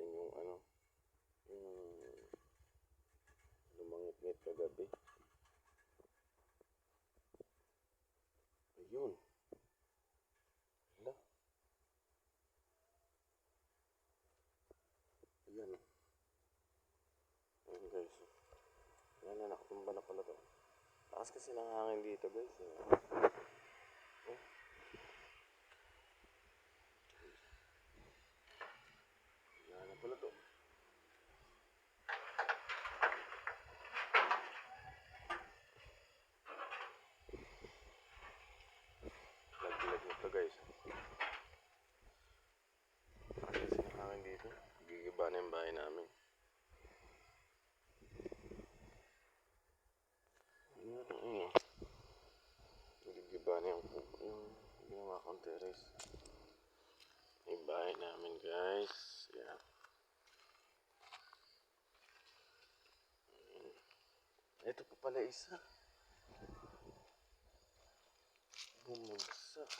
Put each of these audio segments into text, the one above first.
natin yung yung lumangit-ngit kagabi. Ayun. Hala. Ayan. Ayan guys. Ayan na, nakatumba na pala to. Takas kasi ng hangin dito guys. Oh. Ayan na pala to. Laglag nito guys. Takas kasi ng hangin dito. Gigiba na yung bahay namin. Ayan. Gigiba na yung ginawa kong terrace. Yung bahay namin guys. Ayan. Ito pa pala isa. Bumagsak.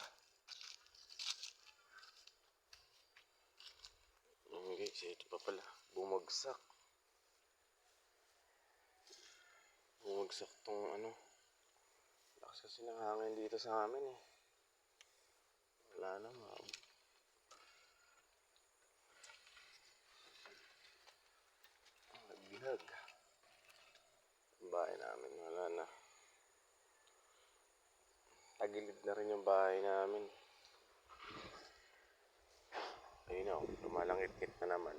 Guys, ito pa pala. Bumagsak. Bumagsak tong lakas kasi ng hangin dito sa amin eh. Wala na nagbilag. Bahay namin wala na. Tagilid na rin yung bahay namin. Ayun na, lumalangit-ngit na naman.